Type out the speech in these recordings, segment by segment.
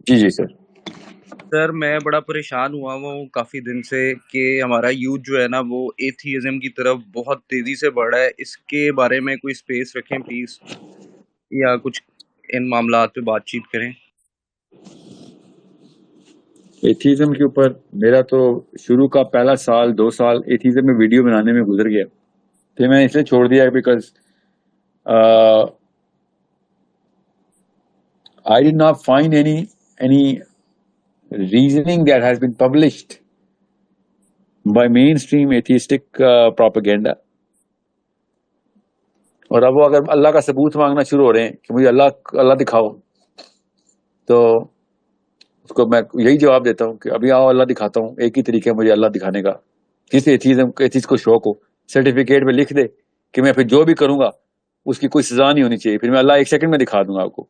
جی جی سر. سر میں بڑا پریشان ہوا ہوں کافی دن سے کہ ہمارا یوتھ جو ہے نا وہ ایتھیزم کی طرف بہت تیزی سے بڑھ رہا ہے. اس کے بارے میں کوئی سپیس رکھیں پلیز، یا کچھ ان معاملات پہ بات چیت کریں. ایتھیزم کے اوپر میرا تو شروع کا پہلا سال 2 سال ایتھیزم میں ویڈیو بنانے میں گزر گیا. پھر میں نے اس لیے چھوڑ دیا because I did not find any reasoning that has been published by mainstream atheistic propaganda. اور اب وہ اگر اللہ کا ثبوت مانگنا شروع ہو رہے ہیں کہ مجھے اللہ دکھاؤ، تو اس کو میں یہی جواب دیتا ہوں کہ ابھی آؤ اللہ دکھاتا ہوں. ایک ہی طریقہ ہے مجھے اللہ دکھانے کا. جس ایتھیسٹ کو شوق ہو سرٹیفکیٹ میں لکھ دے کہ میں پھر جو بھی کروں گا اس کی کوئی سزا نہیں ہونی چاہیے، پھر میں اللہ 1 سیکنڈ میں دکھا دوں گا آپ کو.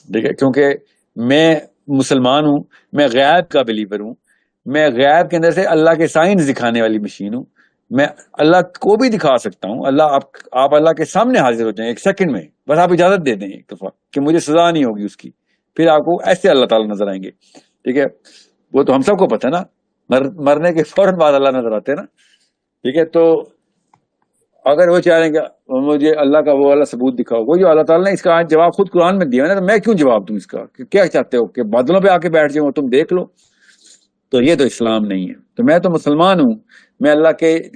ٹھیک ہے، کیونکہ میں مسلمان ہوں، میں غیب کا بلیور ہوں، میں غیب کے اندر سے اللہ کے سائنس دکھانے والی مشین ہوں. میں اللہ کو بھی دکھا سکتا ہوں. آپ اللہ کے سامنے حاضر ہو جائیں 1 سیکنڈ میں، بس آپ اجازت دے دیں ایک دفعہ کہ مجھے سزا نہیں ہوگی اس کی، پھر آپ کو ایسے اللہ تعالیٰ نظر آئیں گے. ٹھیک ہے، وہ تو ہم سب کو پتہ ہے نا، مرنے کے فوراً بعد اللہ نظر آتے ہیں نا. ٹھیک ہے، تو اگر وہ چاہ رہے ہیں کہ مجھے اللہ کا وہ والا ثبوت دکھاؤ، وہ جو اللہ تعالیٰ نے اس کا جواب خود قرآن میں دیا ہے نا، تو میں کیوں جواب دوں اس کا؟ کیا چاہتے ہو کہ بادلوں پہ آ کے بیٹھ جاؤں تم دیکھ لو؟ تو یہ تو اسلام نہیں ہے. تو میں تو مسلمان ہوں، میں اللہ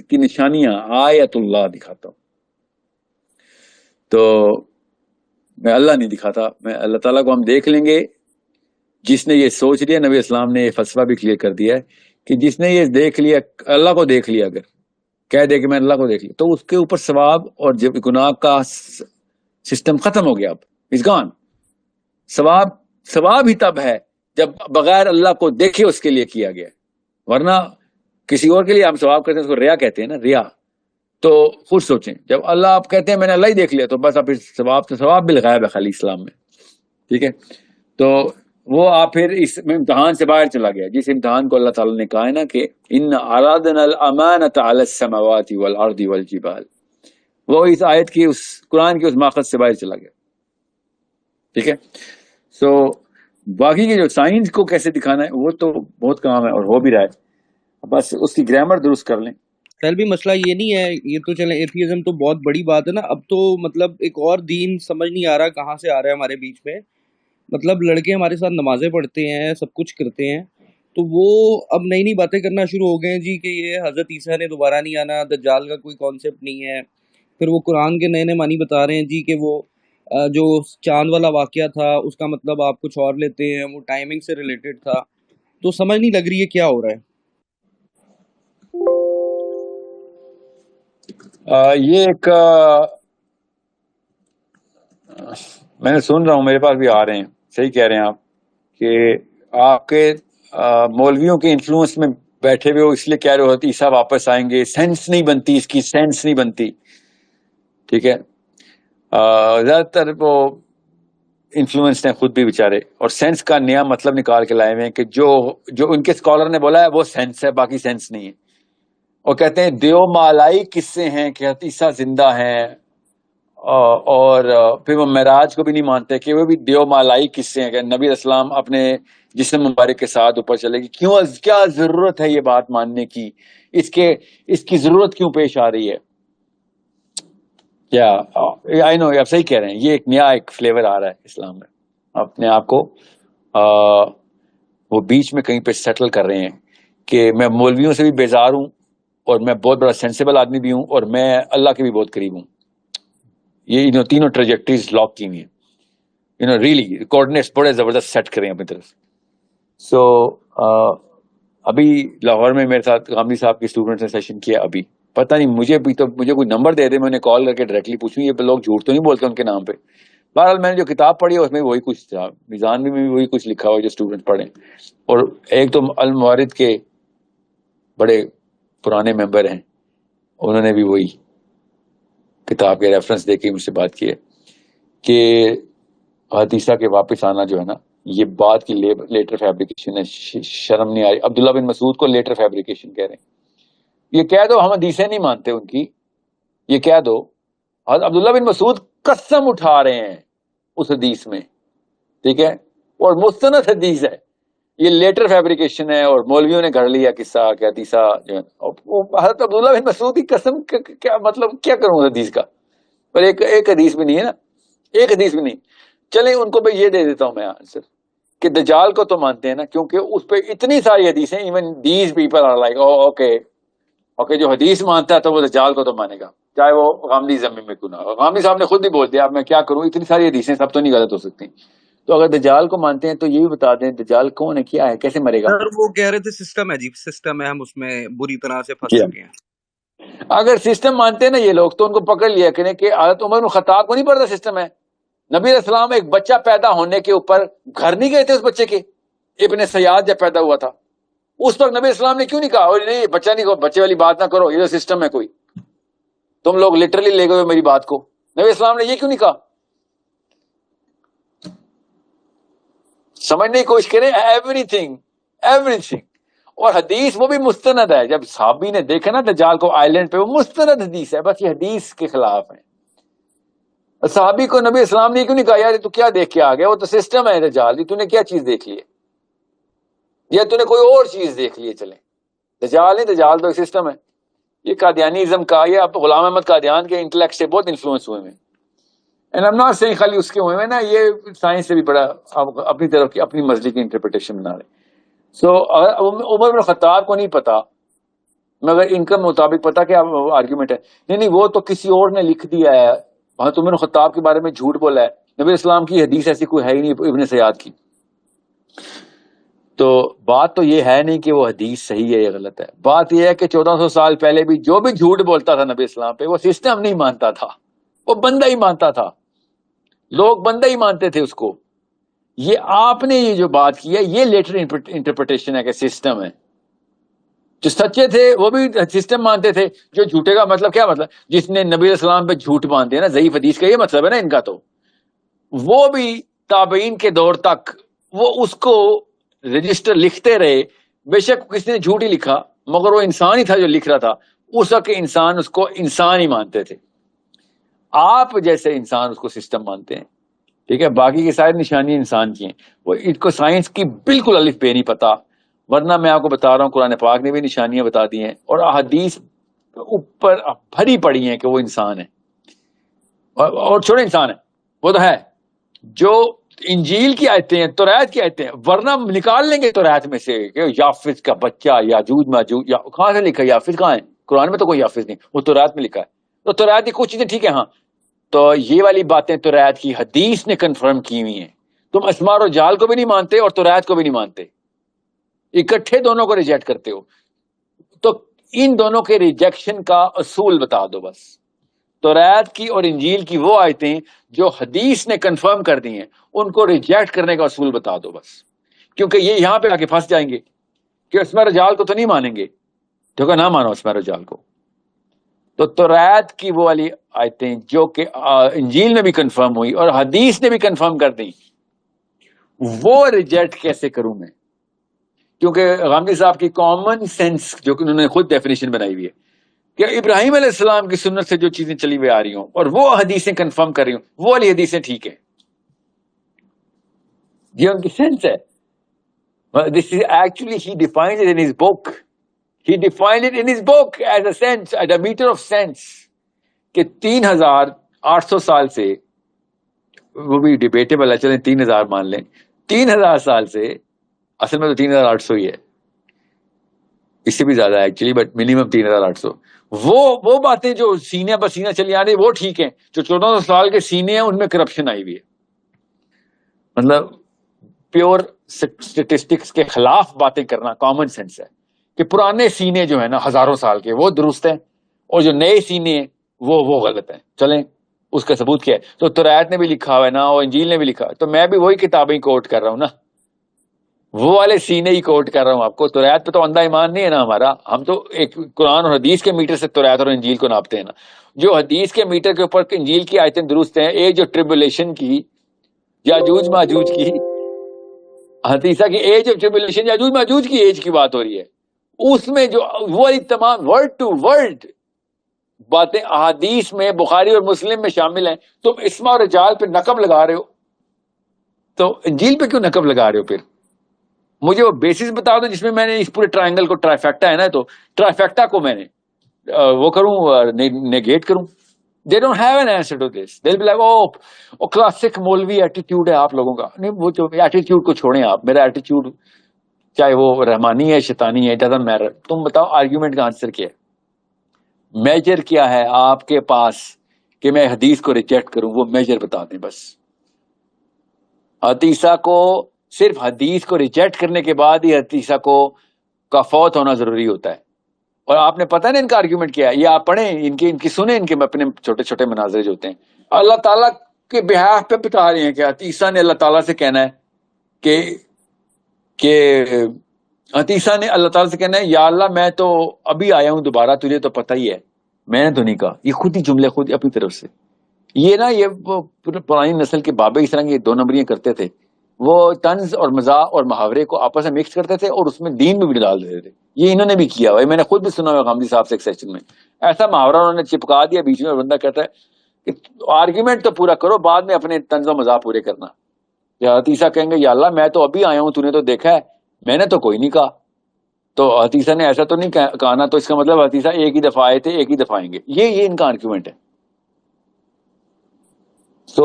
کی نشانیاں آیت اللہ دکھاتا ہوں. تو میں اللہ نہیں دکھاتا، میں اللہ تعالیٰ کو ہم دیکھ لیں گے. جس نے یہ سوچ لیا، نبی اسلام نے یہ فلسفہ بھی کلیئر کر دیا ہے کہ جس نے یہ دیکھ لیا، اللہ کو دیکھ لیا، اگر کہہ دے کہ میں اللہ کو دیکھ لیا، تو اس کے اوپر ثواب اور جب گناہ کا سسٹم ختم ہو گیا. اب اس گان ثواب ہی تب ہے جب بغیر اللہ کو دیکھے اس کے لیے کیا گیا، ورنہ کسی اور کے لیے ہم ثواب کرتے ہیں، اس کو ریا کہتے ہیں نا، ریا. تو خود سوچیں، جب اللہ آپ کہتے ہیں میں نے اللہ ہی دیکھ لیا، تو بس اب ثواب بالغیب ہے خالی اسلام میں. ٹھیک ہے، تو وہ آپ پھر اس امتحان سے باہر چلا گیا، جس امتحان کو اللہ تعالیٰ نے کہا ہے نا کہ ان ارادنا الامانۃ علی السماوات والارض والجبال، وہ اس آیت کی، اس قرآن کی اس ماخذ سے باہر چلا گیا. ٹھیک ہے، سو باقی کے جو سائنس کو کیسے دکھانا ہے وہ تو بہت کام ہے اور ہو بھی رہا ہے، بس اس کی گرامر درست کر لیں. خیر بھی مسئلہ یہ نہیں ہے، یہ تو چلیں ایتھیزم تو بہت بڑی بات ہے نا. اب تو مطلب ایک اور دین سمجھ نہیں آ رہا کہاں سے آ رہا ہے ہمارے بیچ میں. مطلب لڑکے ہمارے ساتھ نمازیں پڑھتے ہیں، سب کچھ کرتے ہیں، تو وہ اب نئی نئی باتیں کرنا شروع ہو گئے ہیں جی کہ یہ حضرت عیسیٰ نے دوبارہ نہیں آنا، دجال کا کوئی کانسیپٹ نہیں ہے. پھر وہ قرآن کے نئے نئے معنی بتا رہے ہیں جی کہ وہ جو چاند والا واقعہ تھا اس کا مطلب آپ کچھ اور لیتے ہیں، وہ ٹائمنگ سے ریلیٹڈ تھا. تو سمجھ نہیں لگ رہی ہے کیا ہو رہا ہے. یہ ایک میں نے سن رہا ہوں، میرے پاس بھی آ رہے ہیں، صحیح کہہ رہے ہیں آپ کہ آپ کے مولویوں کے انفلوئنس میں بیٹھے ہوئے ہو، اس لیے کہہ رہے ہو عیسیٰ واپس آئیں گے، سینس نہیں بنتی اس کی، سینس نہیں بنتی. ٹھیک ہے، زیادہ تر وہ انفلوئنس ہیں خود بھی بیچارے، اور سینس کا نیا مطلب نکال کے لائے ہوئے ہیں کہ جو ان کے اسکالر نے بولا ہے وہ سینس ہے، باقی سینس نہیں ہے. اور کہتے ہیں دیو مالائی قصے ہیں کہ عیسیٰ زندہ ہیں، اور پھر وہ معراج کو بھی نہیں مانتے کہ وہ بھی دیو مالائی قصے ہیں کہ نبی اسلام اپنے جسم مبارک کے ساتھ اوپر چلے گی. کیا ضرورت ہے یہ بات ماننے کی؟ اس کی ضرورت کیوں پیش آ رہی ہے؟ کیا آئی نو آپ صحیح کہہ رہے ہیں، یہ ایک نیا ایک فلیور آ رہا ہے اسلام میں. اپنے آپ کو وہ بیچ میں کہیں پہ سیٹل کر رہے ہیں کہ میں مولویوں سے بھی بیزار ہوں، اور میں بہت بڑا سینسیبل آدمی بھی ہوں، اور میں اللہ کے بھی بہت قریب ہوں. یہ تینوں ٹریجیکٹریز لاک کی ہوئی ہیں، ریئلی کوآرڈینیٹس بڑے زبردست سیٹ کریں اپنی طرف. سو ابھی لاہور میں میرے ساتھ غامدی صاحب کے اسٹوڈنٹس نے سیشن کیا. ابھی پتہ نہیں مجھے کوئی نمبر دے دے، میں انہیں کال کر کے ڈائریکٹلی پوچھوں یہ لوگ جھوٹ تو نہیں بولتے ان کے نام پہ. بہرحال میں نے جو کتاب پڑھی ہے اس میں وہی کچھ تھا، میزان میں بھی وہی کچھ لکھا ہوا جو اسٹوڈنٹ پڑھیں. اور ایک تو الموارد کے بڑے پرانے ممبر ہیں، انہوں نے بھی وہی کتاب کے ریفرنس دے کے مجھ سے بات کی ہے کہ حدیثہ کے واپس آنا جو ہے نا، یہ بات کی لیٹر فیبریکیشن ہے. شرم نہیں آئی. عبداللہ بن مسعود کو لیٹر فیبریکیشن کہہ رہے ہیں. یہ کہہ دو ہم حدیثیں نہیں مانتے ان کی، یہ کہہ دو. عبداللہ بن مسعود قسم اٹھا رہے ہیں اس حدیث میں. ٹھیک ہے، اور مستند حدیث ہے. یہ لیٹر فیبریکیشن ہے اور مولویوں نے گھڑ لیا قصہ کہ حدیثہ جو ہے حضرت عبداللہ بن مسعود کی قسم کیا مطلب کیا کروں حدیث کا, پر ایک حدیث بھی نہیں ہے نا, ایک حدیث بھی نہیں. چلیں ان کو میں یہ دے دیتا ہوں میں آنسر کہ دجال کو تو مانتے ہیں نا, کیونکہ اس پہ اتنی ساری حدیثیں, even these people are like okay جو حدیث مانتا ہے تو وہ دجال کو تو مانے گا, چاہے وہ غامدی زمین میں کیوں نہ ہو. غامدی صاحب نے خود بھی بول دیا, اب میں کیا کروں, اتنی ساری حدیثیں سب تو نہیں غلط ہو سکتی. تو اگر دجال کو مانتے ہیں تو یہ بھی بتا دیں دجال کون ہے, کیا ہے, کیسے مرے گا. سر وہ کہہ رہے تھے سسٹم ہے جی, سسٹم ہے, ہم اس میں بری طرح سے پھنس کیا چکے ہیں. اگر سسٹم مانتے ہیں نا یہ لوگ تو ان کو پکڑ لیا کریں کہ حضرت عمر بن خطاب کو نہیں پڑتا سسٹم ہے. نبی علیہ السلام ایک بچہ پیدا ہونے کے اوپر گھر نہیں گئے تھے اس بچے کے, ابن سیاد جب پیدا ہوا تھا اس وقت نبی اسلام نے کیوں نہیں کہا نہیں بچہ نہیں کہو, بچے والی بات نہ کرو, یہ تو سسٹم ہے کوئی, تم لوگ لٹرلی لے گئے میری بات کو. نبی اسلام نے یہ کیوں نہیں کہا؟ سمجھنے کی کوشش کریں ایوری تھنگ. اور حدیث وہ بھی مستند ہے. جب صحابی نے دیکھا نا دجال کو آئلینڈ پہ, وہ مستند حدیث ہے, بس یہ حدیث کے خلاف ہے. صحابی کو نبی اسلام نے کیوں نہیں کہا یار تو کیا دیکھ کے آ گیا, وہ تو سسٹم ہے دجال, تو نے کیا چیز دیکھ لی ہے, یا تو نے کوئی اور چیز دیکھ لی ہے. چلیں دجال نہیں, دجال تو ایک سسٹم ہے. یہ قادیانیزم کا, یہ اب غلام احمد قادیان کے انٹلیکٹ سے بہت انفلوئنس ہوئے ہیں. اینڈ ایم ناٹ سیئنگ خالی اس کے ہوئے ہیں نا, یہ سائنس سے بھی بڑا اپنی طرف کی اپنی مرضی کی انٹرپریٹیشن بنا رہے. سو عمر بن خطاب کو نہیں پتا, مگر ان کے مطابق پتا کیا آرگیومنٹ ہے, نہیں وہ تو کسی اور نے لکھ دیا ہے, وہاں تو عمر بن خطاب کے بارے میں جھوٹ بولا ہے, نبی اسلام کی حدیث ایسی کوئی ہے ہی نہیں ابن سیاد کی. تو بات تو یہ ہے نہیں کہ وہ حدیث صحیح ہے یا غلط ہے, بات یہ ہے کہ 1400 سال پہلے بھی جو بھی جھوٹ بولتا تھا نبی اسلام پہ, وہ سسٹم نہیں مانتا تھا, وہ بندہ ہی مانتا تھا, لوگ بندہ ہی مانتے تھے اس کو. یہ آپ نے یہ جو بات کی ہے یہ لیٹر انٹرپریٹیشن ہے کہ سسٹم ہے. جو سچے تھے وہ بھی سسٹم مانتے تھے, جو جھوٹے کا مطلب کیا مطلب, جس نے نبی علیہ السلام پہ جھوٹ باندھے نا, ضعیف حدیث کا یہ مطلب ہے نا ان کا, تو وہ بھی تابعین کے دور تک وہ اس کو رجسٹر لکھتے رہے. بے شک کسی نے جھوٹ ہی لکھا, مگر وہ انسان ہی تھا جو لکھ رہا تھا. اس وقت انسان اس کو انسان ہی مانتے تھے. آپ جیسے انسان اس کو سسٹم مانتے ہیں, ٹھیک ہے, باقی کی ساری نشانیاں انسان کی ہیں. وہ ان کو سائنس کی بالکل الف بے نہیں پتا, ورنہ میں آپ کو بتا رہا ہوں قرآن پاک نے بھی نشانیاں بتا دی ہیں, اور احادیث اوپر بھری پڑی ہیں کہ وہ انسان ہے. اور چھوڑے انسان ہے, وہ تو ہے جو انجیل کی آیتیں ہیں, توریت کی آیتیں ہیں, ورنہ نکال لیں گے توریت میں سے کہ یافس کا بچہ, یاجوج ماجوج, یا کہاں سے لکھا ہے یافس, کہاں ہے قرآن میں تو کوئی یافس نہیں, وہ توریت میں لکھا ہے. تو توریت کی کچھ چیزیں ٹھیک ہے, ہاں, تو یہ والی باتیں توریت کی حدیث نے کنفرم کی ہوئی ہیں. تم اسماء و رجال کو بھی نہیں مانتے اور توریت کو بھی نہیں مانتے, اکٹھے دونوں کو ریجیکٹ کرتے ہو. تو ان دونوں کے ریجیکشن کا اصول بتا دو بس. توریت کی اور انجیل کی وہ آیتیں جو حدیث نے کنفرم کر دی ہیں, ان کو ریجیکٹ کرنے کا اصول بتا دو بس. کیونکہ یہ یہاں پہ آ کے پھنس جائیں گے کہ اسماء رجال کو تو نہیں مانیں گے, تو کہ نہ مانو اسماء رجال کو. تو توریت کی وہ والی آیتیں جو کہ انجیل میں بھی کنفرم ہوئی اور حدیث نے بھی کنفرم کر دی, وہ ریجیکٹ کیسے کروں میں؟ کیونکہ غامدی صاحب کی کامن سینس جو کہ انہوں نے خود ڈیفینیشن بنائی ہوئی ہے کہ ابراہیم علیہ السلام کی سنت سے جو چیزیں چلی ہوئی آ رہی ہوں اور وہ حدیثیں کنفرم کر رہی ہوں, وہ والی حدیثیں ٹھیک ہیں. یہ ان کی سینس ہے. This is actually he defined it in his book. He defined it in his book as a sense, as a meter of sense, کہ 3800 سال سے, وہ بھی ڈیبیٹیبل ہے, چلیں 3000 مان لیں, 3000 سال سے, اصل میں تو 3800 ہی ہے, اس سے بھی زیادہ ہے ایکچولی, بٹ منیمم 3800. وہ باتیں جو سینے پر سینہ چلی آ رہی وہ ٹھیک ہیں. جو 1400 سال کے سینے ہیں ان میں کرپشن آئی ہوئی ہے, مطلب پیور اسٹیٹسٹکس کے خلاف باتیں کرنا کامن سینس ہے. کہ پرانے سینے جو ہیں نا ہزاروں سال کے وہ درست ہیں, اور جو نئے سینے ہیں وہ غلط ہیں. چلیں اس کا ثبوت کیا ہے؟ تو توریت نے بھی لکھا ہوا ہے نا, اور انجیل نے بھی لکھا ہے, تو میں بھی وہی کتابیں کوٹ کر رہا ہوں نا, وہ والے سینے ہی کوٹ کر رہا ہوں آپ کو. توریت پہ تو اندھا ایمان نہیں ہے نا ہمارا, ہم تو ایک قرآن اور حدیث کے میٹر سے توریت اور انجیل کو ناپتے ہیں نا. جو حدیث کے میٹر کے اوپر انجیل کی آیتیں درست ہیں, ایج آف ٹریبولیشن کی, یاجوج ماجوج کی, حدیثہ کی ایج آف ٹریبولیشن, یاجوج ماجوج کی ایج کی بات ہو رہی ہے, اس میں جو وہ تمام ورڈ ٹو ورڈ باتیں احادیث میں بخاری اور مسلم میں شامل ہیں. تم اسماء اور رجال پہ نقب لگا رہے ہو, تو انجیل پہ کیوں نقب لگا رہے ہو؟ پھر مجھے وہ بیسس بتا دو جس میں میں نے اس پورے ٹرائنگل کو، ٹرائیفیکٹا ہے نا، تو ٹرائیفیکٹا کو میں نے وہ کروں، نیگیٹ کروں. They don't have an answer to this. They'll be like, oh, classic مولوی ایٹیٹیوڈ ہے آپ لوگوں کا. نہیں، وہ جو ایٹیٹیوڈ کو چھوڑیں آپ. میرا ایٹیٹیوڈ چاہے وہ رحمانی ہے، شیطانی ہے، doesn't matter. تم بتاؤ آرگیومنٹ کا آنسر کیا ہے؟ میجر کیا ہے آپ کے پاس کہ میں حدیث کو ریجیکٹ کروں؟ وہ میجر بتا دیں بس. حدیثہ کو صرف حدیث کو ریجیکٹ کرنے کے بعد ہی حدیثہ کو کا فوت ہونا ضروری ہوتا ہے. اور آپ نے پتہ نا ان کا آرگیومنٹ کیا ہے، یہ آپ پڑھیں، ان کی سنیں، ان کے اپنے چھوٹے چھوٹے مناظر جو ہوتے ہیں. اللہ تعالیٰ کے بہاف پہ بتا رہے ہیں کہ عیسیٰ نے اللہ تعالیٰ سے کہنا ہے کہ عیسیٰ نے اللہ تعالیٰ سے کہنا ہے، یا اللہ میں تو ابھی آیا ہوں دوبارہ، تجھے تو پتہ ہی ہے، میں نے تو نہیں کہا. یہ خود ہی جملے خود اپنی طرف سے. یہ نا یہ پرانی نسل کے بابے اس طرح کی 2 نمبریاں کرتے تھے. وہ طنز اور مزاح اور محاورے کو آپس میں مکس کرتے تھے اور اس میں دین میں بھی ڈال دیتے تھے. یہ انہوں نے بھی کیا ہوا ہے، میں نے خود بھی سنا ہوا غامدی صاحب سے ایک سیشن میں ایسا محاورہ انہوں نے چپکا دیا بیچ میں، اور بندہ کہتا ہے کہ آرگیومنٹ تو پورا کرو، بعد میں اپنے طنز و مزاح پورے کرنا. یا عیسیٰ کہیں گے یا اللہ میں تو ابھی آیا ہوں، تو نے تو دیکھا ہے، میں نے تو کوئی نہیں کہا. تو عیسیٰ نے ایسا تو نہیں کہا نا، تو اس کا مطلب عیسیٰ ایک ہی دفعہ آئے تھے، ایک ہی دفعہ آئیں گے. یہ ان کا آرگیومنٹ ہے. So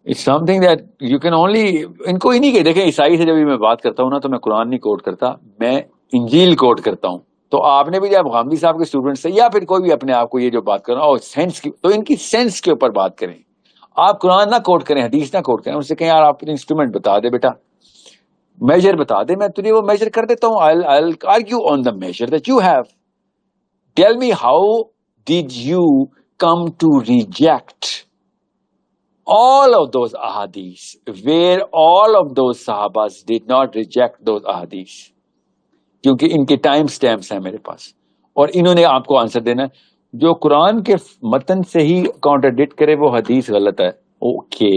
it's something that you can only، ان کو ہی نہیں کہ دیکھیں عیسائی سے جب میں بات کرتا ہوں نا تو میں قرآن نہیں کوٹ کرتا، میں انجیل کوٹ کرتا ہوں. تو آپ نے بھی جب غامدی صاحب کے اسٹوڈنٹ سے یا پھر کوئی بھی اپنے آپ کو یہ جو بات کرنا اور سینس کی، تو ان کی سینس کے اوپر بات کریں. آپ قرآن نہ کوٹ کریں، حدیث نہ کوٹ کریں. ان سے کہیں یار آپ انسٹرومنٹ بتا دے بیٹا، میجر بتا دے، میں تجھے وہ میجر کر دیتا ہوں. I'll argue on the measure that you have. Tell me how did you come to reject all of those ahadith where all of those sahabas did not reject those ahadith. کیونکہ ان کے time stamps ہیں میرے پاس، اور انہوں نے آپ کو answer دینا ہے. جو قرآن کے متن سے ہی کانٹرڈکٹ کرے وہ حدیث غلط ہے. اوکے،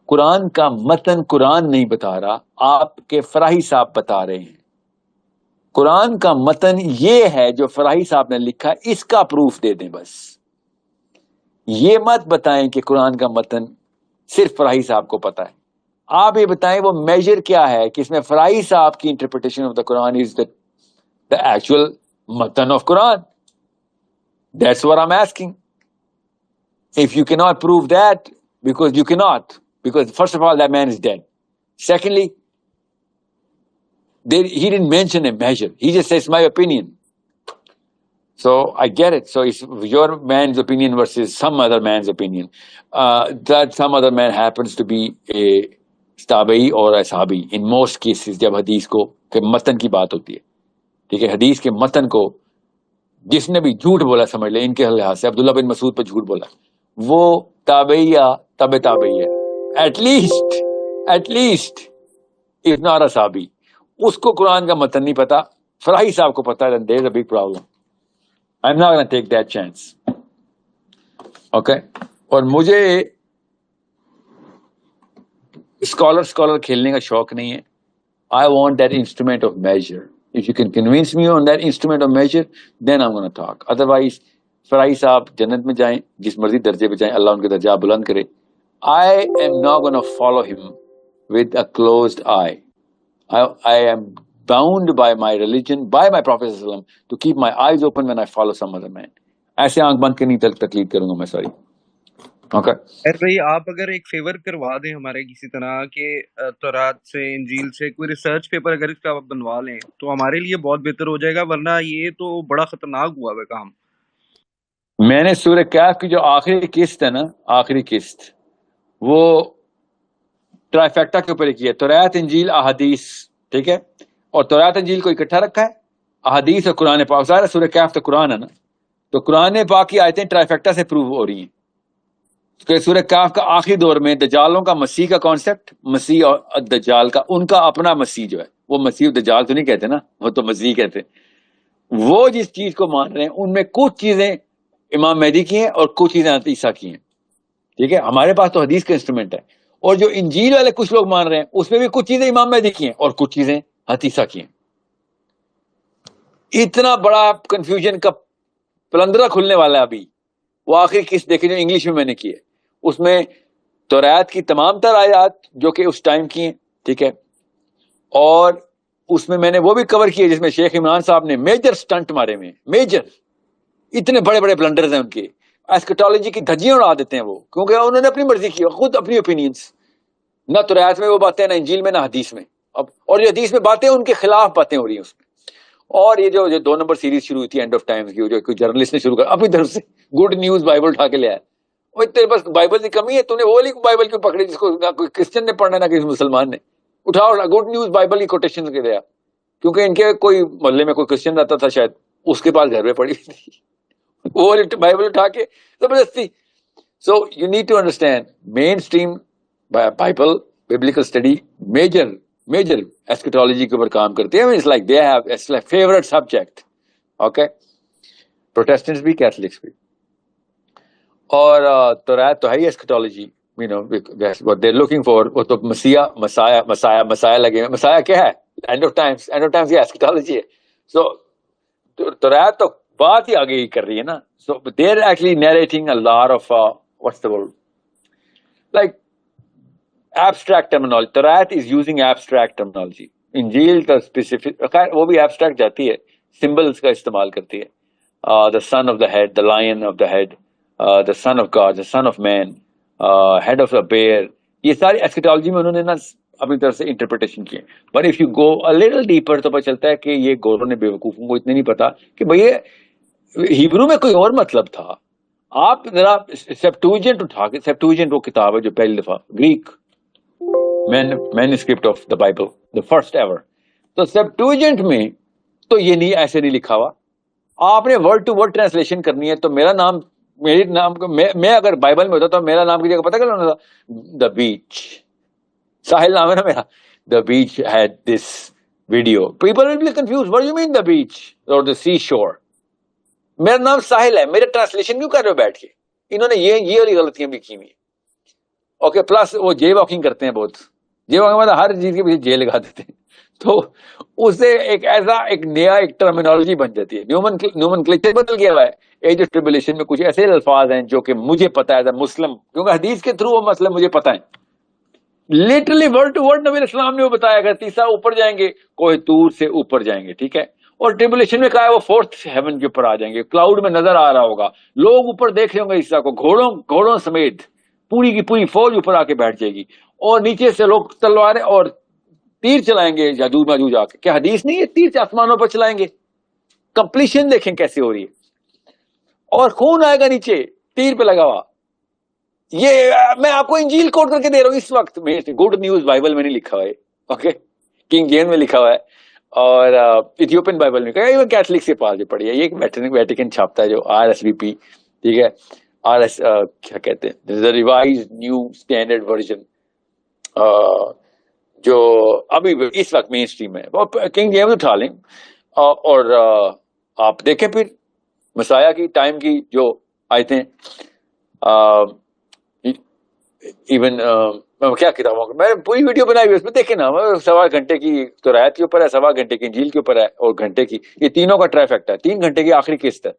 قرآن کا متن قرآن نہیں بتا رہا، آپ کے فراہی صاحب بتا رہے ہیں. قرآن کا متن یہ ہے جو فراہی صاحب نے لکھا، اس کا پروف دے دیں بس. یہ مت بتائیں کہ قرآن کا متن صرف فراہی صاحب کو پتا ہے. آپ یہ بتائیں وہ میجر کیا ہے کہ اس میں فراہی صاحب کی interpretation of the Quran is the actual matan of Quran. That's what I'm asking. If you cannot prove that, because first of all that man is dead. Secondly, he didn't mention a measure. He just says my opinion. So I get it. So it's your man's opinion versus some other man's opinion. That some other man happens to be a tabi'i or a sahabi in most cases جب حدیث کو کہ متن کی بات ہوتی ہے. ٹھیک ہے، حدیث کے متن کو جس نے بھی جھوٹ بولا سمجھ لے، ان کے لحاظ سے عبداللہ بن مسعود پہ جھوٹ بولا، وہ تابعی یا تابعی ہے. At least is not a صحابی. اس کو قرآن کا متن نہیں پتا، فراہی صاحب کو پتا ہے. There is a big problem. I am not gonna take that chance. Okay. اور مجھے اسکالر کھیلنے کا شوق نہیں ہے. I want that instrument of major. If you can convince me on that instrument of measure, then I'm going to talk. Otherwise, fry صاحب جنت میں جائیں، جس مرضی درجے پہ جائیں، اللہ ان کے درجہ بلند کرے. I am not going to follow him with a closed eye. I am bound by my religion, by my Prophet sallallahu alaihi wasallam, to keep my eyes open when I follow some other man. ایسے آنکھ بند کے نہیں تقلید کروں گا میں. Sorry. Okay بھائی، آپ اگر ایک فیور کروا دیں ہمارے کسی طرح کہ تورات سے، انجیل سے کوئی ریسرچ پیپر اگر اس کا آپ بنوا لیں تو ہمارے لیے بہت بہتر ہو جائے گا، ورنہ یہ تو بڑا خطرناک ہوا ہے کام. میں نے سورہ کہف کی جو آخری قسط ہے نا، آخری قسط وہ ٹرائیفیکٹا کے اوپر کیا ہے، تورات انجیل احادیث. ٹھیک ہے، اور تورات انجیل کو اکٹھا رکھا ہے، احادیث اور قرآن پاک. ظاہر ہے سورہ کہف تو قرآن ہے نا، تو قرآن پاک کی آیتیں ٹرائیفیکٹا سے پروو ہو رہی ہیں. کہ سورہ کہف کا آخری دور میں دجالوں کا مسیح کا کانسیپٹ، مسیح اور دجال کا ان کا اپنا مسیح جو ہے، وہ مسیح دجال تو نہیں کہتے نا، وہ تو مسیح کہتے. وہ جس چیز کو مان رہے ہیں ان میں کچھ چیزیں امام مہدی کی ہیں اور کچھ چیزیں حضرت عیسیٰ کی ہیں. ٹھیک ہے، ہمارے پاس تو حدیث کا انسٹرومنٹ ہے. اور جو انجیل والے کچھ لوگ مان رہے ہیں اس میں بھی کچھ چیزیں امام مہدی کی ہیں اور کچھ چیزیں حضرت عیسیٰ کی ہیں. اتنا بڑا کنفیوژن کا پلندرا کھلنے والا ہے ابھی. وہ آخری قسط دیکھیں جو انگلش میں نے کی ہے، اس میں تورات کی تمام تر آیات جو کہ اس ٹائم کی ہیں, ٹھیک ہے, اور اس میں نے وہ بھی کور کیا جس میں شیخ عمران صاحب نے میجر سٹنٹ مارے ہوئے ہیں, میجر, اتنے بڑے بڑے بلنڈرز ہیں ان کے, ایسکٹالوجی کی دھجیاں اڑا دیتے ہیں وہ, کیونکہ انہوں نے اپنی مرضی کی, خود اپنی اوپینینز, نہ تورات میں وہ باتیں, نہ انجیل میں, نہ حدیث میں. اب اور یہ حدیث میں باتیں ان کے خلاف باتیں ہو رہی ہیں اس میں. اور یہ جو 2 نمبر سیریز شروع ہوئی تھی اینڈ آف ٹائمز کی, جو کوئی جرنلسٹ نے شروع کر اپنی طرف سے گڈ نیوز بائبل اٹھا کے لے آیا, اور تیرے پاس بائبل کی کمی ہے, تو نے وہ والی بائبل کیوں پکڑی جس کو نہ کوئی کرسچن نے پڑھنا نہ کسی مسلمان نے, اٹھاؤ گڈ نیوز بائبل کی کوٹیشن کے دیا, کیونکہ ان کے کوئی محلے میں کوئی کرسچن رہتا تھا شاید, اس کے پاس گھر میں پڑی تھی وہ والی بائبل اٹھا کے زبردستی. So you need to understand mainstream Bible biblical study major eschatology کے اوپر کام کرتے ہیں. It's like they have it's like favorite subject. Okay, Protestants بھی, Catholics بھی. اور تورات تو ہے ہی eschatology, you know, that's what they're looking for. وہ تو مسیح لگے ہیں. مسیح کیا ہے؟ end of times یہ eschatology ہے. So تورات تو بات ہی آگے ہی کر رہی ہے نا. So they're actually narrating a lot of what's the word, like abstract terminology. Torah is using abstract terminology. انجیل کا اسپیسیفک, خیر وہ بھی ایبسٹریکٹ جاتی ہے, سمبلس کا استعمال کرتی ہے. the son of the head, the lion of the head, the son of God, the son of man, head of a bear, یہ ساری ایسکیٹالوجی میں انہوں نے نا اپنی طرف سے انٹرپریٹیشن کی. But if you go a little deeper تو پتہ چلتا ہے کہ یہ گوروں نے بیوقوفوں کو اتنے نہیں پتا کہ بھئی ہیبرو میں کوئی اور مطلب تھا. آپ ذرا سیپٹوجنٹ اٹھا کے, سیپٹوجنٹ وہ کتاب ہے جو پہلی دفعہ Greek manuscript of the Bible, the first ever. تو Septuagint میں تو یہ نہیں, ایسے نہیں لکھا ہوا. آپ نے ورڈ ٹو ورڈ ٹرانسلیشن کرنی ہے. تو میرا نام, میری نام, میں اگر بائبل میں ہوتا تو میرا نام کی جگہ پتہ کیا تھا, دا بیچ, ساحل نام ہے نا میرا. دا بیچ had this video. People will be confused. What do you mean the beach or the seashore? میرا نام ساحل ہے, میرے ٹرانسلیشن کیوں کر رہے ہو بیٹھ کے؟ انہوں نے یہ والی غلطیاں بھی کی ہوئی. اوکے, پلس وہ جے واکنگ کرتے ہیں بہت. جے واکنگ مطلب ہر چیز کے پیچھے جے لگا دیتے ہیں, تو اس سے ایک نیا ٹرمینالوجی بن جاتی ہے. نیومن کلیچر بدل گیا ہوا ہے. ایج آف ٹریبولیشن میں کچھ ایسے الفاظ ہیں جو کہ مجھے پتا ہے ایز اے مسلم, کیونکہ حدیث کے تھرو وہ مسئلہ مجھے پتا ہے. لٹرلی ورڈ ٹو ورڈ نبی علیہ السلام نے وہ بتایا, اگر تیسرا اوپر جائیں گے, کوہ طور سے اوپر جائیں گے, ٹھیک ہے, اور ٹریبولیشن میں کہا ہے وہ 4th ہیون کے اوپر آ جائیں گے, کلاؤڈ میں نظر آ رہا ہوگا, لوگ اوپر دیکھ رہے ہوں گے عیسیٰ کو, گھوڑوں سمیت پوری کی پوری فوج اوپر آ کے بیٹھ جائے گی, اور نیچے سے لوگ تلواریں اور تیر چلائیں گے یاجوج ماجوج آ کے. کیا حدیث نہیں ہے تیر آسمانوں پر چلائیں گے؟ کمپلیشن دیکھیں کیسے ہو رہی ہے, اور خون آئے گا نیچے تیر پہ لگا ہوا. یہ میں آپ کو انجیل کوٹ کر کے دے رہا ہوں اس وقت. گڈ نیوز بائبل میں نہیں لکھا ہوا ہے, اوکے, کنگ جیمز میں لکھا ہوا ہے, اور ایتھیوپین بائبل میں کہا, کیتھلک کے پاس بھی پڑھی ہے. یہ ویٹیکن چھاپتا ہے جو RSVP, ٹھیک ہے, کیا کہتے ہیں, ریوائز نیو اسٹینڈرڈ ورژن, جو ابھی اس وقت مین اسٹریم ہے. کنگ جیمز اٹھا لیں, اور آپ دیکھیں پھر مسیح کی ٹائم کی جو آیتیں, ایون کیا کتابوں میں پوری ویڈیو بنائی ہوئی, اس میں دیکھیں نا, 1.25 گھنٹے کی تو رعایت کے اوپر ہے, 1.25 گھنٹے کی انجیل کے اوپر ہے, اور گھنٹے کی, یہ تینوں کا ٹرائیفیکٹا ہے, 3 گھنٹے کی آخری قسط ہے.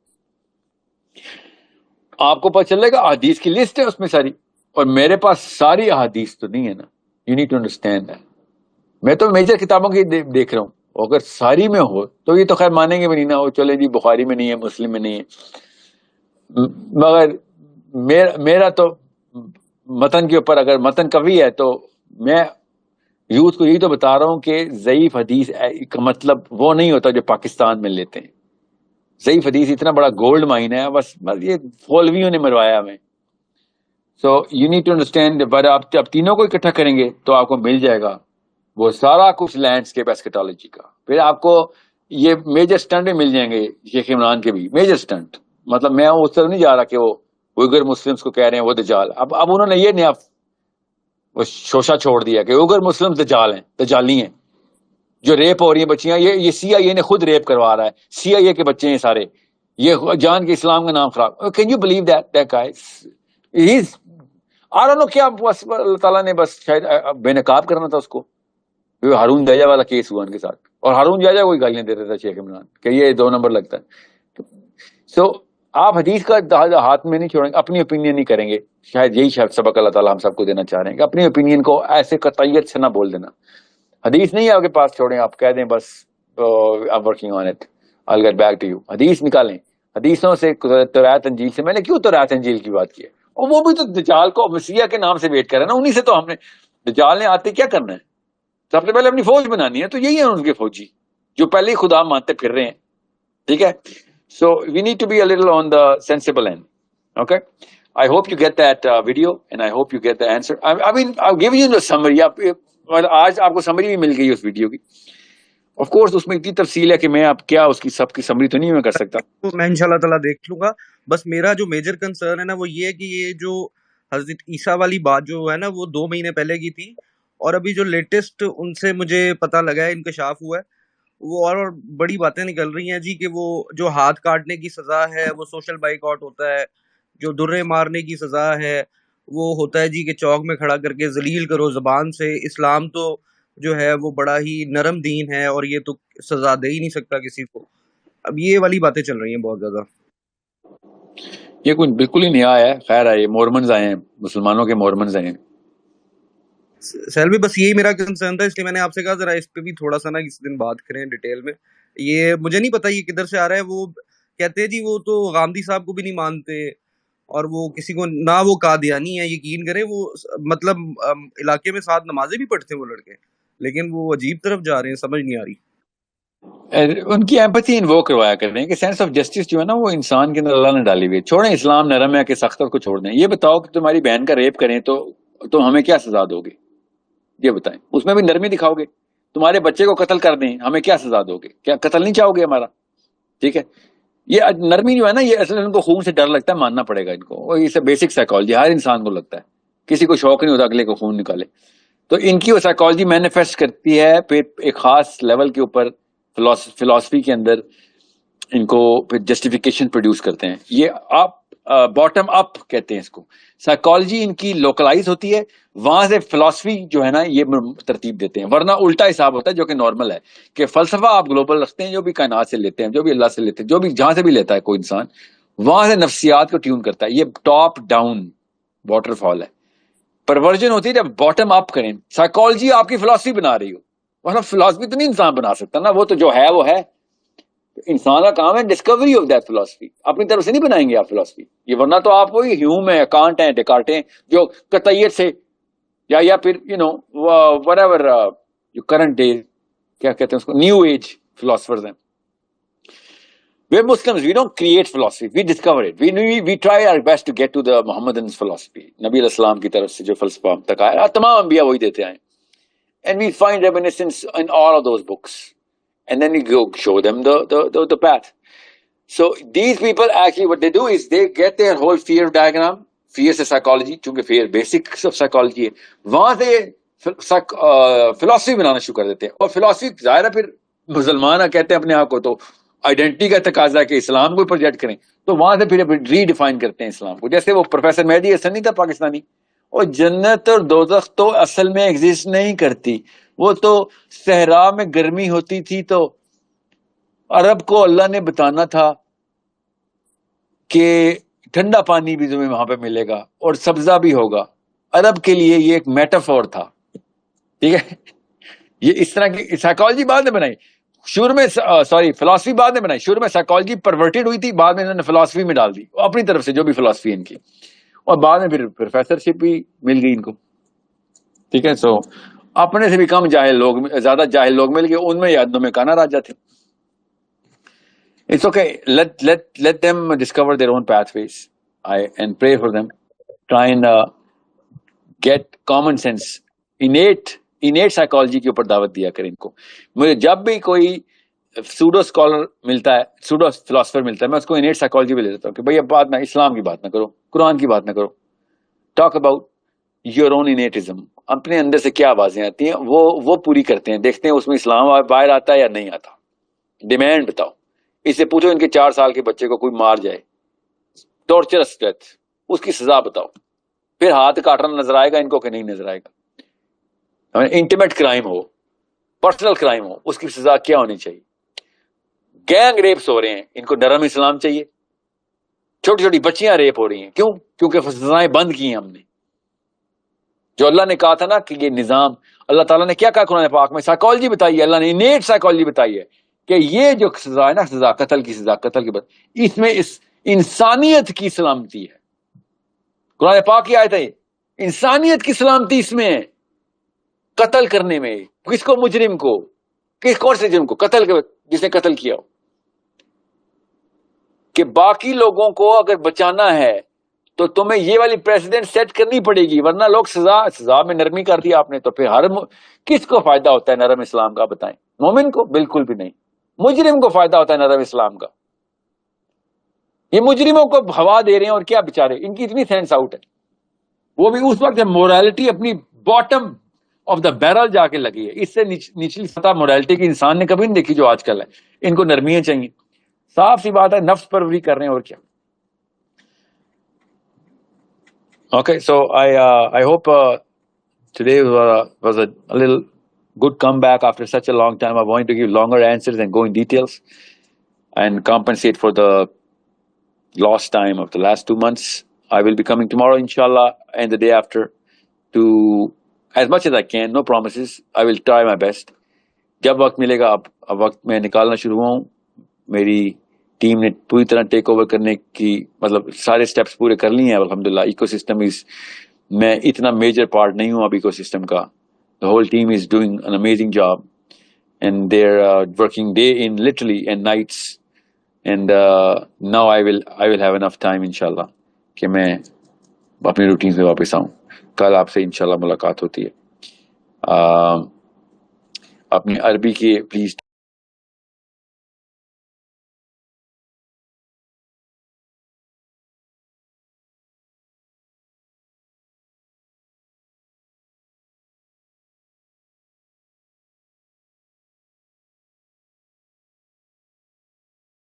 آپ کو پتہ چلے گا احادیث کی لسٹ ہے اس میں ساری, اور میرے پاس ساری احادیث تو نہیں ہے نا. You need to understand that. میں تو میجر کتابوں کی دیکھ رہا ہوں, اگر ساری میں ہو تو یہ تو خیر مانیں گے بھی نہیں نا, وہ چلے جی بخاری میں نہیں ہے, مسلم میں نہیں ہے, مگر میرا تو متن کے اوپر, اگر متن قوی ہے تو میں یوتھ کو یہی تو بتا رہا ہوں کہ ضعیف حدیث کا مطلب وہ نہیں ہوتا جو پاکستان میں لیتے ہیں. ضعیف حدیث اتنا بڑا گولڈ مائن ہے, بس یہ فولویوں نے مروایا ہمیں. So you need to understand. But آپ جب تینوں کو اکٹھا کریں گے تو آپ کو مل جائے گا وہ سارا کچھ لینڈسکیپ ایسکیٹالوجی کا. پھر آپ کو یہ میجر سٹنٹ بھی مل جائیں گے شیخ عمران کے بھی میجر سٹنٹ. مطلب میں اس طرح نہیں جا رہا کہ وہ اوگر مسلمس کو کہہ رہے ہیں وہ دجال. اب انہوں نے یہ نیا وہ شوشہ چھوڑ دیا کہ اوگر مسلم دجال ہیں, دجالی ہیں, جو ریپ ہو رہی ہیں بچیاں. یہ CIA نے خود ریپ کروا رہا ہے, CIA کے بچے ہیں سارے, یہ جان کے اسلام کا نام خراب. Can you believe that guys? I don't know کیا اللہ تعالیٰ نے بس شاید بے نقاب کرنا تھا اس کو. ہارون جاجا والا کیس ہوا ان کے ساتھ, اور ہارون جاجا کوئی گالیاں دیتا تھا شیخ عمران کہ یہ 2 نمبر لگتا ہے. سو آپ حدیث کا ہاتھ میں نہیں چھوڑیں گے, اپنی اوپینین نہیں کریں گے. شاید یہی سبق اللہ تعالیٰ ہم سب کو دینا چاہ رہے ہیں کہ اپنی اوپینین کو ایسے قطعیت سے نہ بول دینا. حدیث نہیں ہے آپ کے پاس, چھوڑیں, آپ کہہ دیں بس I'm working on it, I'll get back to you. حدیث نکالیں, حدیثوں سے, تورات انجیل سے. میں نے کیوں تورات انجیل کی بات کی ہے؟ اور وہ بھی تو دجال کو مسیح کے نام سے ویٹ کر رہے ہیں نا, انہی سے تو ہم نے, دجال نے آتے کیا کرنا ہے؟ سب سے پہلے اپنی فوج بنانی ہے, تو یہی ہے ان کے فوجی جو پہلے ہی خدا مانتے پھر رہے ہیں. ٹھیک ہے, so we need to be a little on the sensible end. Okay, I hope you get that video and I hope you get the answer. I mean, I'll give you the summary. آج آپ کو summary بھی مل گئی اس video کی. Of course اس میں اتنی تفصیل ہے کہ میں اب کیا اس کی سب کی سمری تو نہیں میں کر سکتا. میں انشاءاللہ تعالیٰ دیکھ لوں گا. بس میرا جو میجر کنسرن ہے نا وہ یہ ہے کہ یہ جو حضرت عیسیٰ والی بات جو ہے نا وہ 2 مہینے پہلے کی تھی, اور ابھی جو لیٹسٹ ان سے مجھے پتہ لگا ہے, انکشاف ہوا ہے, وہ اور بڑی باتیں نکل رہی ہیں جی کہ وہ جو ہاتھ کاٹنے کی سزا ہے وہ سوشل بائیک آؤٹ ہوتا ہے, جو درے مارنے کی سزا ہے وہ ہوتا ہے جی کہ چوک میں کھڑا کر کے ذلیل کرو زبان سے. اسلام تو جو ہے وہ بڑا ہی نرم دین ہے اور یہ تو سزا دے ہی نہیں سکتا کسی کو. اب یہ والی باتیں چل رہی ہیں بہت زیادہ. یہ کچھ بالکل ہی نیا ہے. خیر ہے, یہ مورمنز آئے ہیں, مسلمانوں کے مورمنز آئے ہیں. سیل بھی بس یہی میرا کنسرن تھا, اس لیے میں نے آپ سے کہا ذرا اس پہ بھی تھوڑا سا نا کسی دن بات کریں ڈیٹیل میں. یہ مجھے نہیں پتا یہ کدھر سے آ رہا ہے. وہ کہتے ہیں جی وہ تو غامدی صاحب کو بھی نہیں مانتے, اور وہ کسی کو نہ وہ قادیانی ہے, یقین کریں وہ مطلب علاقے میں 7 نمازیں بھی پڑھتے ہیں وہ لڑکے, لیکن وہ عجیب طرف جا رہے ہیں, سمجھ نہیں آ رہی. ان کی ایمپتھی انوو کروایا کر رہے ہیں کہ سینس آف جسٹس جو ہے نا وہ انسان کے اندر اللہ نے ڈالی ہوئی ہے. چھوڑیں اسلام نرم ہے کہ سخت کو چھوڑ دیں. یہ بتاؤ کہ تمہاری بہن کا ریپ کریں تو ہمیں کیا سزا دو گے؟ یہ بتائیں. اس میں بھی نرمی دکھاؤ گے. تمہارے بچے کو قتل کر دیں, ہمیں کیا سزا دو گے؟ کیا قتل نہیں چاہو گے ہمارا؟ ٹھیک ہے, یہ نرمی جو ہے نا, یہ اصل ان کو خون سے ڈر لگتا ہے, ماننا پڑے گا ان کو. یہ بیسک سائیکالوجی ہر انسان کو لگتا ہے, کسی کو شوق نہیں ہوتا اگلے کو خون نکالے. تو ان کی وہ سائیکالوجی مینیفیسٹ کرتی ہے پھر ایک خاص لیول کے اوپر, فلسفی کے اندر ان کو پھر جسٹیفیکیشن پروڈیوس کرتے ہیں. یہ آپ باٹم اپ کہتے ہیں اس کو. سائیکالوجی ان کی لوکلائز ہوتی ہے, وہاں سے فلسفی جو ہے نا یہ ترتیب دیتے ہیں. ورنہ الٹا حساب ہوتا ہے جو کہ نارمل ہے کہ فلسفہ آپ گلوبل رکھتے ہیں, جو بھی کائنات سے لیتے ہیں, جو بھی اللہ سے لیتے ہیں, جو بھی جہاں سے بھی لیتا ہے کوئی انسان, وہاں سے نفسیات کو ٹیون کرتا ہے. یہ ٹاپ ڈاؤن واٹر فال ہے. پرورژن ہوتی ہے جب باٹم اپ کریں. سائیکالوجی آپ کی فلسفی بنا رہی ہو, ورنہ فلسفی تو نہیں انسان بنا سکتا نا, وہ تو جو ہے وہ ہے. انسان کا کام ہے ڈسکوری آف دیٹ فلسفی, اپنی طرف سے نہیں بنائیں گے آپ فلسفی. یہ ورنہ تو آپ وہی ہیوم ہے, کانٹ ہیں, ڈیکارٹ ہیں, جو قطعیت سے یا پھر وٹ ایور جو کرنٹ ڈے کیا کہتے ہیں اس کو, نیو ایج فلاسفرز ہیں. We're Muslims, we don't create philosophy, we discover it. We try our best to get to the Muhammadan philosophy. نبی علیہ السلام کی طرف سے جو فلسفہ ہم تک آیا, تمام انبیاء وہی دیتے ہیں. And we find reminiscence in all of those books. And then we go show them the path. So these people actually what they do is they get their whole fear diagram, fear سے psychology, چونکہ fear basics of psychology ہے, وہاں سے philosophy بنانا شروع کر دیتے ہیں. اور philosophy ظاہر ہے پھر مسلمان کہتے ہیں اپنے آپ کو, تو آئیڈینٹی کا تقاضا کہ اسلام کو پروجیکٹ کریں, تو وہاں سے پھر ری ڈیفائن کرتے ہیں اسلام کو. جیسے وہ پروفیسر مہدی حسن نہیں تھا پاکستانی, اور جنت اور دوزخ تو اصل میں ایگزسٹ نہیں کرتی, وہ تو صحرا میں گرمی ہوتی تھی تو عرب کو اللہ نے بتانا تھا کہ ٹھنڈا پانی بھی تمہیں وہاں پہ ملے گا اور سبزہ بھی ہوگا. عرب کے لیے یہ ایک میٹافور تھا. ٹھیک ہے, یہ اس طرح کی سائیکالوجی بعد میں بنائی, شروع میں فلسفی بعد میں بنائی. شروع میں سائیکالوجی پرورٹڈ ہوئی تھی, بعد میں انہوں نے فلسفی میں ڈال دی اپنی طرف سے جو بھی فلسفی ان کی, اور بعد میں پھر پروفیسر شپ بھی مل گئی ان کو. ٹھیک ہے, سو اپنے سے بھی کم جاہل لوگ, زیادہ جاہل لوگ مل گئے, ان میں یادوں میں کانا راجا تھے. It's okay, let them discover their own pathways. And pray for them. Try and get common sense, innate psychology کے اوپر دعوت دیا کریں ان کو. مجھے جب بھی کوئی سوڈو اسکالر ملتا ہے, سوڈو فلاسفر ملتا ہے, میں اس کو انیٹ سائیکالوجی بھی لے دیتا ہوں کہ بھائی اب بات نہ اسلام کی بات نہ کرو, قرآن کی بات نہ کرو, ٹاک اباؤٹ یور اون انیٹزم. اپنے اندر سے کیا آوازیں آتی ہیں وہ پوری کرتے ہیں, دیکھتے ہیں اس میں اسلام باہر آتا ہے یا نہیں آتا. ڈیمانڈ بتاؤ. اس سے پوچھو ان کے 4 سال کے بچے کو کوئی مار جائے, ٹارچرس ڈیتھ, اس کی سزا بتاؤ. پھر ہاتھ کاٹنا نظر آئے گا ان کو کہ نہیں نظر آئے گا؟ انٹیمیٹ کرائم ہو, پرسنل کرائم ہو, اس کی سزا کیا ہونی چاہیے؟ گینگ ریپس ہو رہے ہیں, ان کو نرم اسلام چاہیے, چھوٹی چھوٹی بچیاں ریپ ہو رہی ہیں. کیوں؟ کیونکہ سزائیں بند کی ہیں ہم نے. جو اللہ نے کہا تھا نا کہ یہ نظام، اللہ تعالیٰ نے کیا کہا قرآن پاک میں؟ سائیکالوجی بتائی ہے، اللہ نے انیٹ سائیکالوجی بتائی ہے کہ یہ جو سزا ہے نا، سزا قتل کی سزا، قتل کے بعد اس میں اس انسانیت کی سلامتی ہے. قرآن پاک کی آیت ہے، انسانیت کی سلامتی اس میں ہے. قتل کرنے میں کس کو؟ مجرم کو. کون سے جرم کو؟ قتل کے، جس نے قتل کیا ہو. کہ باقی لوگوں کو اگر بچانا ہے تو تمہیں یہ والی پریسیڈنٹ سیٹ کرنی پڑے گی، ورنہ لوگ سزا میں نرمی کر دی آپ نے تو پھر کس کو فائدہ ہوتا ہے نرم اسلام کا؟ بتائیں. مومن کو؟ بالکل بھی نہیں. مجرم کو فائدہ ہوتا ہے نرم اسلام کا. یہ مجرموں کو ہوا دے رہے ہیں، اور کیا بیچارے، ان کی اتنی سینس آؤٹ ہے. وہ بھی اس وقت جب مورالٹی اپنی باٹم آف دا بیرل جا کے لگی ہے. اس سے نچلی سطح مورالٹی کی انسان نے کبھی نہیں دیکھی جو آج کل ہے. ان کو نرمیاں چاہیے. صاف سی بات ہے، نفس پروری کر رہے ہیں، اور کیا. Okay, so I hope today was a little good comeback after such a long time. I wanted to give longer answers and go in details and compensate for the lost time of the last 2 months. I will be coming tomorrow, inshallah, and the day after, to as much as I can. No promises. I will try my best. جب وقت ملے گا اب وقت میں نکالنا شروع ہوں. میری ٹیم نے پوری طرح ٹیک اوور کرنے کی، مطلب سارے سٹیپس پورے کر لیے ہیں الحمدللہ. ایکو سسٹم میں اتنا میجر پارٹ نہیں ہوں اب ایکو سسٹم کا. The whole team is doing an amazing job and they're working day in literally and nights, and now I will have enough time inshallah کہ میں اپنی روٹین سے واپس آؤں. کل آپ سے انشاءاللہ ملاقات ہوتی ہے. اپنی عربی کی پلیز